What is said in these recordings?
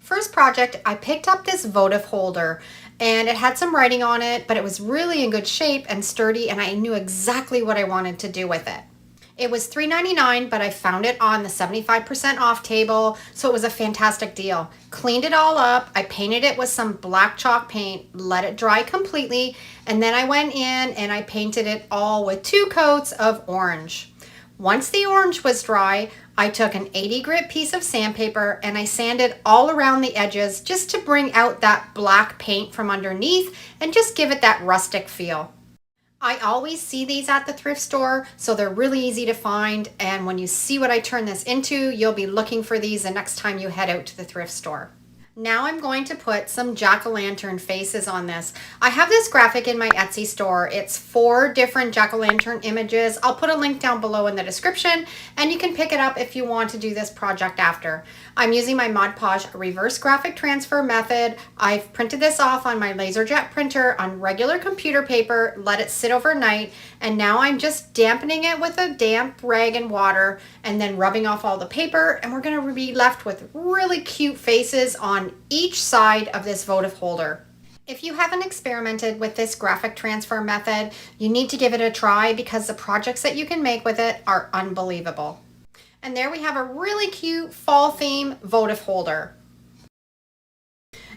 First project, I picked up this votive holder and it had some writing on it, but it was really in good shape and sturdy, and I knew exactly what I wanted to do with it. It was $3.99, but I found it on the 75% off table, so it was a fantastic deal. Cleaned it all up, I painted it with some black chalk paint, let it dry completely, and then I went in and I painted it all with 2 coats of orange. Once the orange was dry, I took an 80 grit piece of sandpaper and I sanded all around the edges just to bring out that black paint from underneath and just give it that rustic feel. I always see these at the thrift store, so they're really easy to find, and when you see what I turn this into, you'll be looking for these the next time you head out to the thrift store. Now I'm going to put some jack-o'-lantern faces on this. I have this graphic in my Etsy store. It's 4 different jack-o'-lantern images. I'll put a link down below in the description, and you can pick it up if you want to do this project after. I'm using my Mod Podge reverse graphic transfer method. I've printed this off on my LaserJet printer on regular computer paper, let it sit overnight, and now I'm just dampening it with a damp rag and water and then rubbing off all the paper, and we're going to be left with really cute faces on each side of this votive holder. If you haven't experimented with this graphic transfer method, you need to give it a try because the projects that you can make with it are unbelievable. And there we have a really cute fall theme votive holder.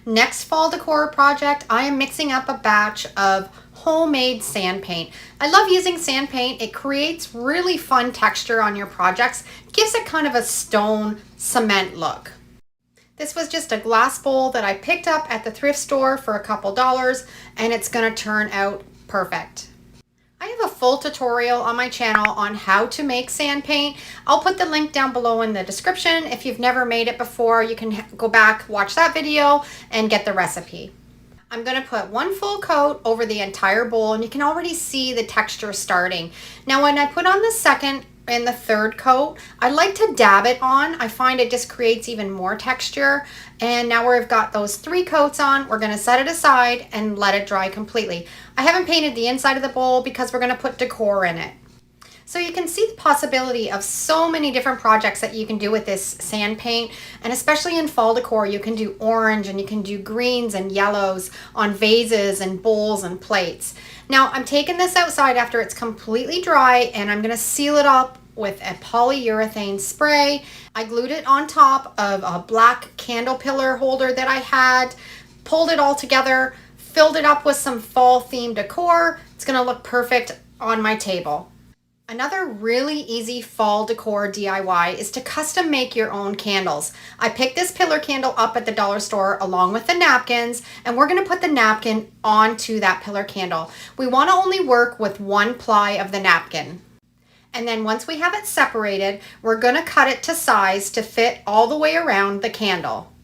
Next fall decor project, I am mixing up a batch of homemade sand paint. I love using sand paint. It creates really fun texture on your projects. It gives it kind of a stone cement look. This was just a glass bowl that I picked up at the thrift store for a couple dollars, and it's going to turn out perfect. I have a full tutorial on my channel on how to make sand paint. I'll put the link down below in the description. If you've never made it before, you can go back, watch that video, and get the recipe. I'm going to put 1 full coat over the entire bowl, and you can already see the texture starting. Now when I put on the second and the third coat, I like to dab it on. I find it just creates even more texture. And now we've got those 3 coats on, we're going to set it aside and let it dry completely. I haven't painted the inside of the bowl because we're going to put decor in it. So you can see the possibility of so many different projects that you can do with this sand paint, and especially in fall decor, you can do orange and you can do greens and yellows on vases and bowls and plates. Now I'm taking this outside after it's completely dry, and I'm going to seal it up with a polyurethane spray. I glued it on top of a black candle pillar holder that I had, pulled it all together, filled it up with some fall themed decor. It's going to look perfect on my table. Another really easy fall decor DIY is to custom make your own candles. I picked this pillar candle up at the dollar store along with the napkins, and we're going to put the napkin onto that pillar candle. We want to only work with 1 ply of the napkin. And then once we have it separated, we're going to cut it to size to fit all the way around the candle.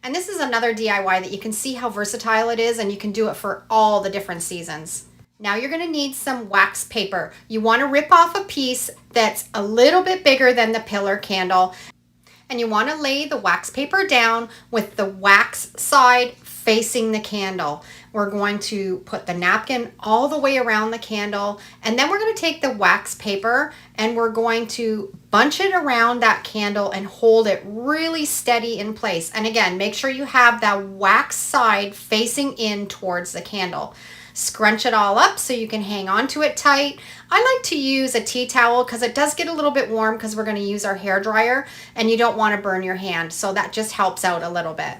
And this is another DIY that you can see how versatile it is, and you can do it for all the different seasons. Now you're going to need some wax paper. You want to rip off a piece that's a little bit bigger than the pillar candle, and you want to lay the wax paper down with the wax side facing the candle. We're going to put the napkin all the way around the candle, and then we're going to take the wax paper and we're going to bunch it around that candle and hold it really steady in place. And again, make sure you have that wax side facing in towards the candle. Scrunch it all up so you can hang on to it tight. I like to use a tea towel because it does get a little bit warm because we're going to use our hair dryer, and you don't want to burn your hand, so that just helps out a little bit.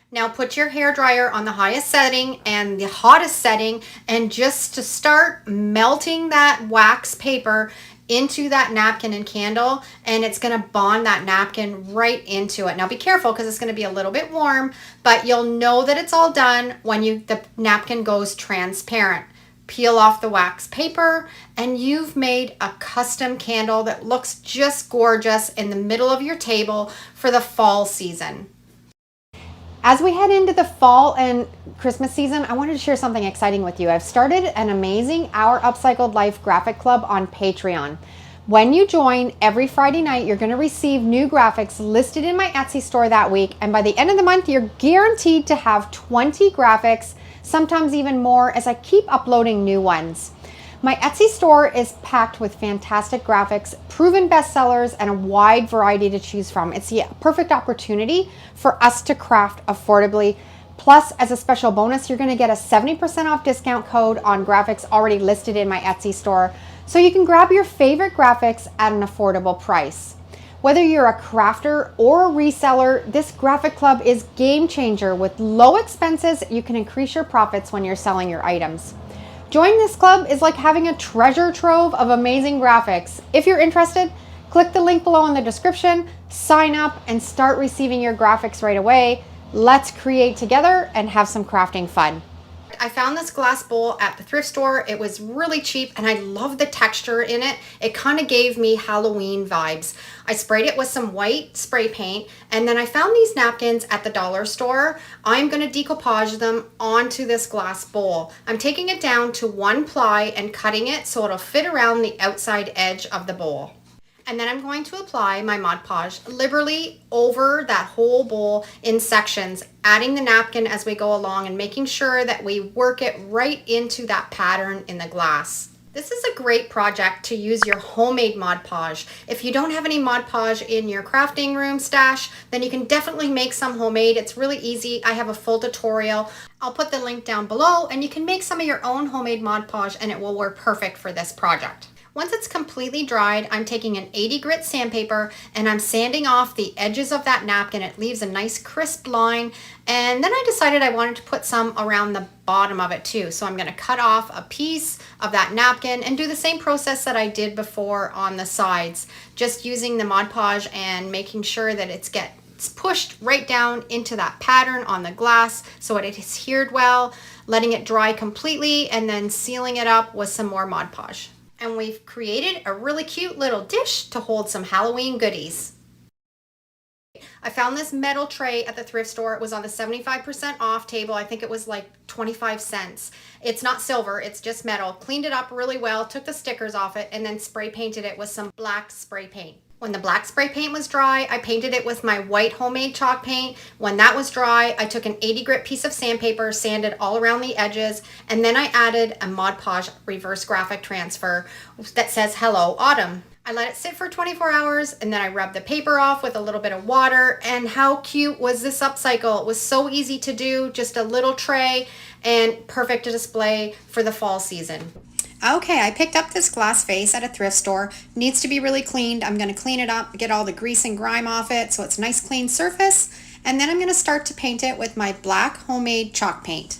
Now put your hair dryer on the highest setting and the hottest setting, and just to start melting that wax paper into that napkin and candle, and it's going to bond that napkin right into it. Now be careful because it's going to be a little bit warm, but you'll know that it's all done when the napkin goes transparent. Peel off the wax paper, and you've made a custom candle that looks just gorgeous in the middle of your table for the fall season. As we head into the fall and Christmas season, I wanted to share something exciting with you. I've started an amazing Our Upcycled Life graphic club on Patreon. When you join every Friday night, you're going to receive new graphics listed in my Etsy store that week. And by the end of the month, you're guaranteed to have 20 graphics, sometimes even more, as I keep uploading new ones. My Etsy store is packed with fantastic graphics, proven bestsellers, and a wide variety to choose from. It's the perfect opportunity for us to craft affordably. Plus, as a special bonus, you're going to get a 70% off discount code on graphics already listed in my Etsy store, so you can grab your favorite graphics at an affordable price. Whether you're a crafter or a reseller, this graphic club is game changer. With low expenses, you can increase your profits when you're selling your items. Joining this club is like having a treasure trove of amazing graphics. If you're interested, click the link below in the description, sign up, and start receiving your graphics right away. Let's create together and have some crafting fun. I found this glass bowl at the thrift store. It was really cheap and I love the texture in it. It kind of gave me Halloween vibes. I sprayed it with some white spray paint, and then I found these napkins at the dollar store. I'm going to decoupage them onto this glass bowl. I'm taking it down to 1 ply and cutting it so it'll fit around the outside edge of the bowl. And then I'm going to apply my Mod Podge liberally over that whole bowl in sections, adding the napkin as we go along and making sure that we work it right into that pattern in the glass. This is a great project to use your homemade Mod Podge. If you don't have any Mod Podge in your crafting room stash, then you can definitely make some homemade. It's really easy. I have a full tutorial. I'll put the link down below and you can make some of your own homemade Mod Podge and it will work perfect for this project. Once it's completely dried, I'm taking an 80 grit sandpaper and I'm sanding off the edges of that napkin. It leaves a nice crisp line. And then I decided I wanted to put some around the bottom of it too. So I'm going to cut off a piece of that napkin and do the same process that I did before on the sides. Just using the Mod Podge and making sure that it's pushed right down into that pattern on the glass so it is adhered well, letting it dry completely and then sealing it up with some more Mod Podge. And we've created a really cute little dish to hold some Halloween goodies. I found this metal tray at the thrift store. It was on the 75% off table. I think it was like 25 cents. It's not silver, it's just metal. Cleaned it up really well, took the stickers off it, and then spray painted it with some black spray paint. When the black spray paint was dry, I painted it with my white homemade chalk paint. When that was dry, I took an 80 grit piece of sandpaper, sanded all around the edges, and then I added a Mod Podge reverse graphic transfer that says Hello Autumn. I let it sit for 24 hours and then I rubbed the paper off with a little bit of water. And how cute was this upcycle? It was so easy to do, just a little tray and perfect to display for the fall season. Okay, I picked up this glass vase at a thrift store. Needs to be really cleaned. I'm going to clean it up, get all the grease and grime off it so it's a nice clean surface. And then I'm going to start to paint it with my black homemade chalk paint.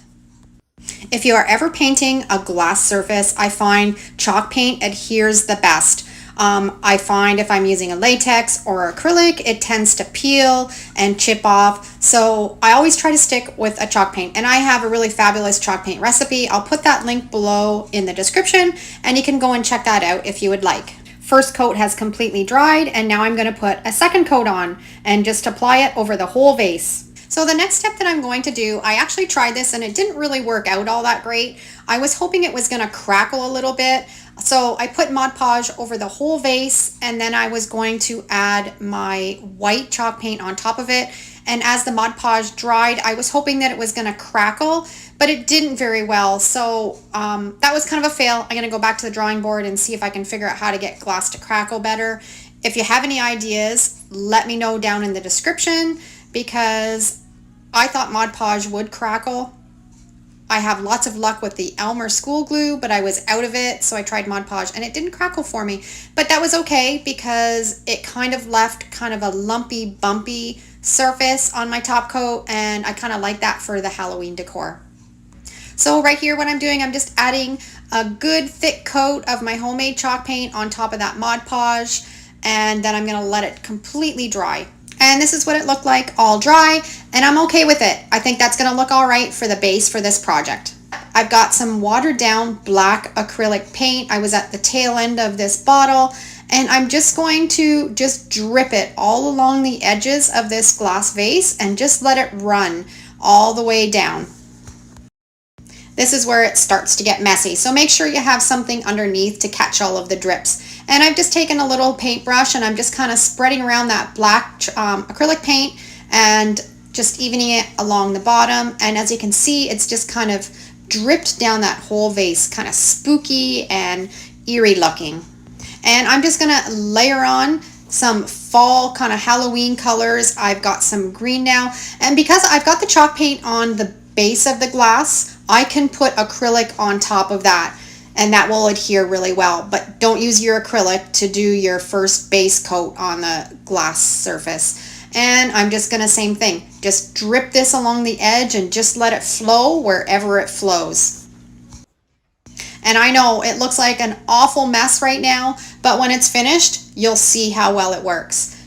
If you are ever painting a glass surface, I find chalk paint adheres the best. I find if I'm using a latex or acrylic, it tends to peel and chip off. So I always try to stick with a chalk paint, and I have a really fabulous chalk paint recipe. I'll put that link below in the description and you can go and check that out if you would like. First coat has completely dried and now I'm going to put a second coat on and just apply it over the whole vase. So the next step that I'm going to do, I actually tried this and it didn't really work out all that great. I was hoping it was going to crackle a little bit. So I put Mod Podge over the whole vase and then I was going to add my white chalk paint on top of it. And as the Mod Podge dried, I was hoping that it was going to crackle, but it didn't very well. So that was kind of a fail. I'm going to go back to the drawing board and see if I can figure out how to get glass to crackle better. If you have any ideas, let me know down in the description, because I thought Mod Podge would crackle. I have lots of luck with the Elmer school glue, but I was out of it, so I tried Mod Podge and it didn't crackle for me. But that was okay because it kind of left kind of a lumpy, bumpy surface on my top coat, and I kind of like that for the Halloween decor. So right here, what I'm doing, I'm just adding a good thick coat of my homemade chalk paint on top of that Mod Podge, and then I'm going to let it completely dry. And this is what it looked like all dry, and I'm okay with it. I think that's gonna look all right for the base for this project. I've got some watered down black acrylic paint. I was at the tail end of this bottle, and I'm just going to drip it all along the edges of this glass vase and just let it run all the way down. This is where it starts to get messy, so make sure you have something underneath to catch all of the drips. And I've just taken a little paintbrush and I'm just kind of spreading around that black acrylic paint and just evening it along the bottom. And as you can see, it's just kind of dripped down that whole vase, kind of spooky and eerie looking. And I'm just gonna layer on some fall kind of Halloween colors. I've got some green now, and because I've got the chalk paint on the base of the glass, I can put acrylic on top of that, and that will adhere really well. But don't use your acrylic to do your first base coat on the glass surface. And I'm just gonna, same thing, just drip this along the edge and just let it flow wherever it flows. And I know it looks like an awful mess right now, but when it's finished, you'll see how well it works.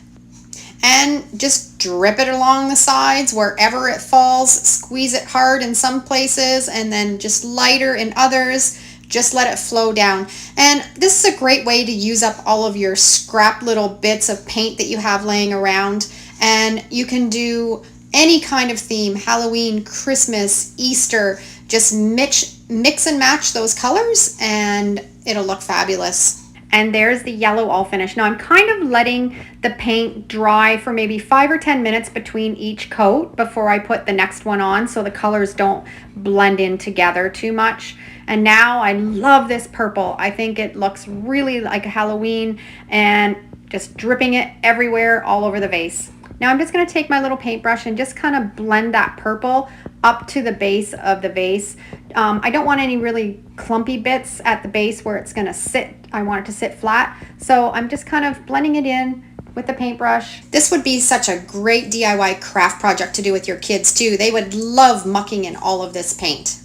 And just drip it along the sides wherever it falls. Squeeze it hard in some places and then just lighter in others. Just let it flow down. And this is a great way to use up all of your scrap little bits of paint that you have laying around. And you can do any kind of theme, Halloween, Christmas, Easter. Just mix and match those colors and it'll look fabulous. And there's the yellow all finished. Now I'm kind of letting the paint dry for maybe 5 or 10 minutes between each coat before I put the next one on, so the colors don't blend in together too much. And now I love this purple. I think it looks really like a Halloween, and just dripping it everywhere all over the vase. Now I'm just going to take my little paintbrush and just kind of blend that purple up to the base of the vase. I don't want any really clumpy bits at the base where it's going to sit. I want it to sit flat. So I'm just kind of blending it in with the paintbrush. This would be such a great DIY craft project to do with your kids too. They would love mucking in all of this paint.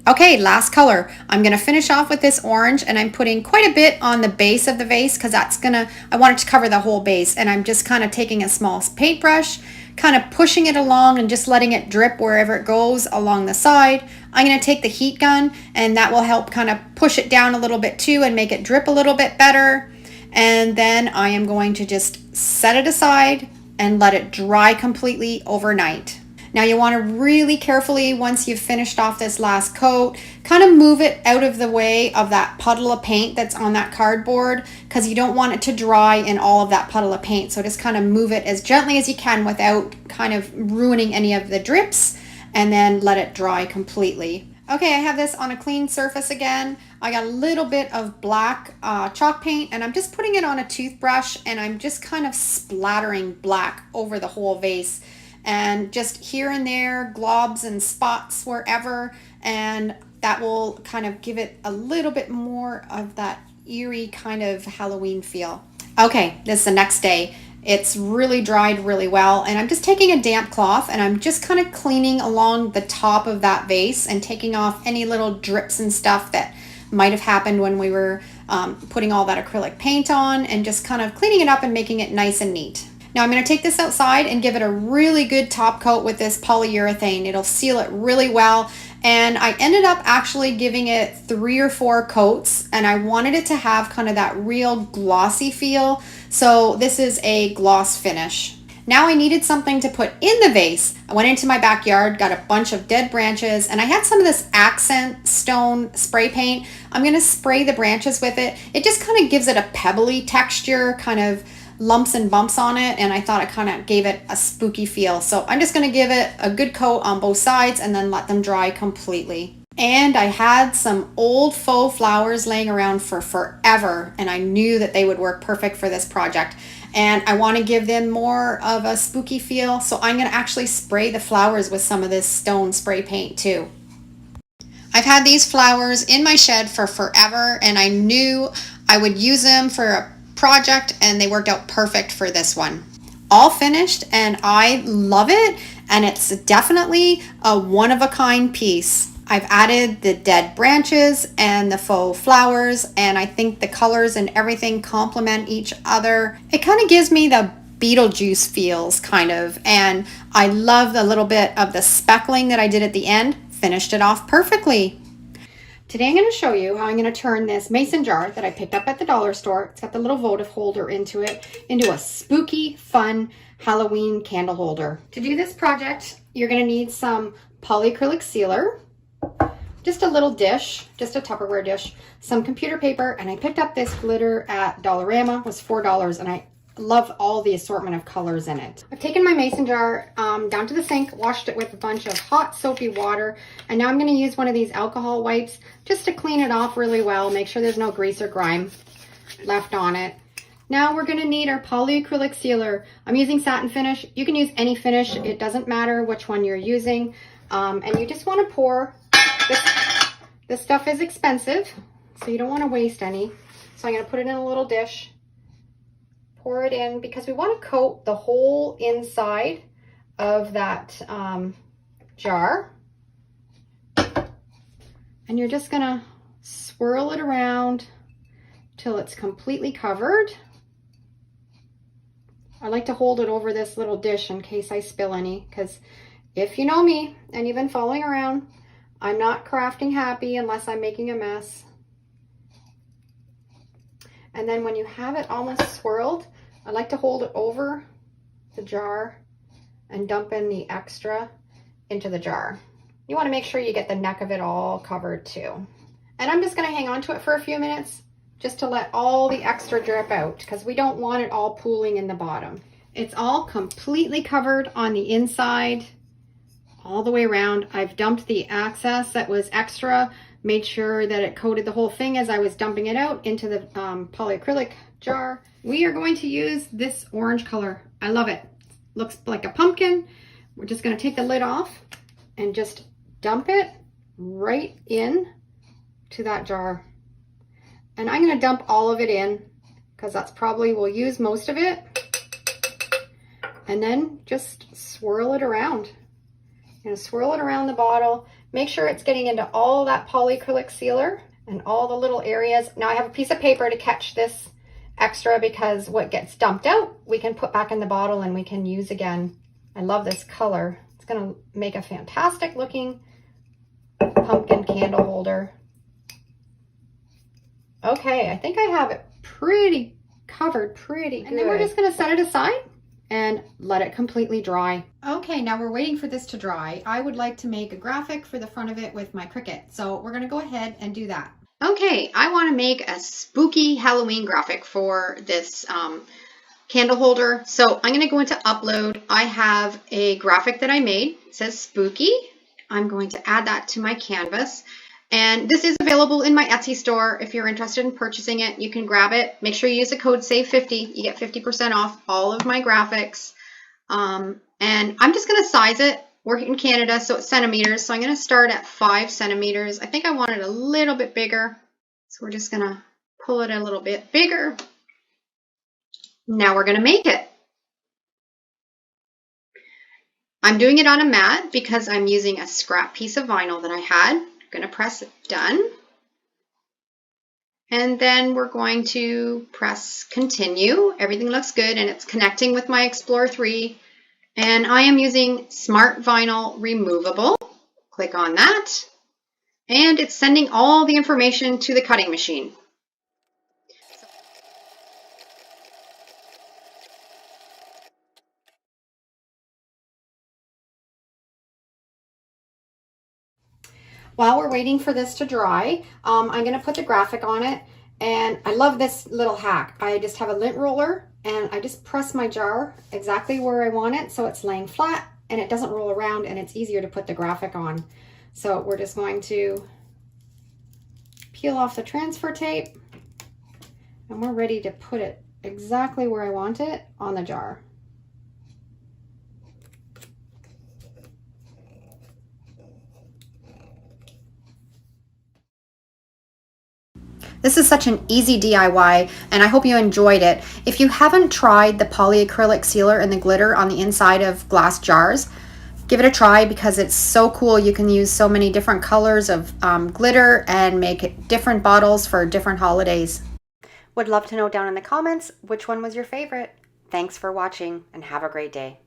Okay, last color. I'm gonna finish off with this orange, and I'm putting quite a bit on the base of the vase because I want it to cover the whole base. And I'm just kind of taking a small paintbrush, kind of pushing it along and just letting it drip wherever it goes along the side. I'm gonna take the heat gun, and that will help kind of push it down a little bit too and make it drip a little bit better. And then I am going to just set it aside and let it dry completely overnight. Now you want to really carefully, once you've finished off this last coat, kind of move it out of the way of that puddle of paint that's on that cardboard, because you don't want it to dry in all of that puddle of paint. So just kind of move it as gently as you can without kind of ruining any of the drips, and then let it dry completely. Okay, I have this on a clean surface again. I got a little bit of black chalk paint, and I'm just putting it on a toothbrush, and I'm just kind of splattering black over the whole vase. And just here and there, globs and spots wherever, and that will kind of give it a little bit more of that eerie kind of Halloween feel. Okay, this is the next day. It's really dried really well, and I'm just taking a damp cloth and I'm just kind of cleaning along the top of that vase and taking off any little drips and stuff that might have happened when we were putting all that acrylic paint on, and just kind of cleaning it up and making it nice and neat. Now I'm going to take this outside and give it a really good top coat with this polyurethane. It'll seal it really well. And I ended up actually giving it 3 or 4 coats, and I wanted it to have kind of that real glossy feel. So this is a gloss finish. Now I needed something to put in the vase. I went into my backyard, got a bunch of dead branches, and I had some of this accent stone spray paint. I'm going to spray the branches with it. It just kind of gives it a pebbly texture, kind of lumps and bumps on it, and I thought it kind of gave it a spooky feel. So I'm just going to give it a good coat on both sides and then let them dry completely. And I had some old faux flowers laying around for forever, and I knew that they would work perfect for this project. And I want to give them more of a spooky feel, so I'm going to actually spray the flowers with some of this stone spray paint too. I've had these flowers in my shed for forever, and I knew I would use them for a project, and they worked out perfect for this one. All finished, and I love it, and it's definitely a one-of-a-kind piece. I've added the dead branches and the faux flowers, and I think the colors and everything complement each other. It kind of gives me the Beetlejuice feels, kind of, and I love the little bit of the speckling that I did at the end. Finished it off perfectly. Today I'm going to show you how I'm going to turn this mason jar that I picked up at the dollar store, it's got the little votive holder into it, into a spooky, fun Halloween candle holder. To do this project, you're going to need some polyacrylic sealer, just a little dish, just a Tupperware dish, some computer paper, and I picked up this glitter at Dollarama. It was $4, and I love all the assortment of colors in it. I've taken my mason jar down to the sink, washed it with a bunch of hot soapy water, and now I'm going to use one of these alcohol wipes just to clean it off really well, make sure there's no grease or grime left on it. Now we're going to need our polyacrylic sealer. I'm using satin finish. You can use any finish. It doesn't matter which one you're using. And you just want to pour. This stuff is expensive, so you don't want to waste any. So I'm going to put it in a little dish. Pour it in because we want to coat the whole inside of that jar. And you're just going to swirl it around till it's completely covered. I like to hold it over this little dish in case I spill any, because if you know me and you've been following around, I'm not crafting happy unless I'm making a mess. And then when you have it almost swirled, I like to hold it over the jar and dump in the extra into the jar. You want to make sure you get the neck of it all covered too. And I'm just going to hang on to it for a few minutes just to let all the extra drip out, because we don't want it all pooling in the bottom. It's all completely covered on the inside all the way around. I've dumped the excess that was extra, made sure that it coated the whole thing as I was dumping it out into the polyacrylic jar. We are going to use this orange color. I love it. Looks like a pumpkin. We're just going to take the lid off and just dump it right in to that jar. And I'm going to dump all of it in because that's probably, we'll use most of it. And then just swirl it around. You're going to swirl it around the bottle. Make sure it's getting into all that polyacrylic sealer and all the little areas. Now I have a piece of paper to catch this extra because what gets dumped out, we can put back in the bottle and we can use again. I love this color. It's going to make a fantastic looking pumpkin candle holder. Okay, I think I have it pretty covered, pretty good. And then we're just going to set it aside and let it completely dry. Okay, now we're waiting for this to dry. I would like to make a graphic for the front of it with my Cricut. So we're going to go ahead and do that. Okay, I want to make a spooky Halloween graphic for this candle holder. So I'm going to go into upload. I have a graphic that I made. It says spooky. I'm going to add that to my canvas. And this is available in my Etsy store. If you're interested in purchasing it, you can grab it. Make sure you use the code SAVE50. You get 50% off all of my graphics. And I'm just going to size it. We're in Canada, so it's centimeters. So I'm going to start at 5 centimeters. I think I want it a little bit bigger. So we're just going to pull it a little bit bigger. Now we're going to make it. I'm doing it on a mat because I'm using a scrap piece of vinyl that I had. I'm going to press done. And then we're going to press continue. Everything looks good and it's connecting with my Explorer 3. And I am using Smart Vinyl Removable. Click on that. And it's sending all the information to the cutting machine. While we're waiting for this to dry, I'm going to put the graphic on it. And I love this little hack. I just have a lint roller and I just press my jar exactly where I want it so it's laying flat and it doesn't roll around and it's easier to put the graphic on. So we're just going to peel off the transfer tape and we're ready to put it exactly where I want it on the jar. This is such an easy DIY and I hope you enjoyed it. If you haven't tried the polyacrylic sealer and the glitter on the inside of glass jars, give it a try because it's so cool. You can use so many different colors of glitter and make different bottles for different holidays. Would love to know down in the comments which one was your favorite. Thanks for watching and have a great day.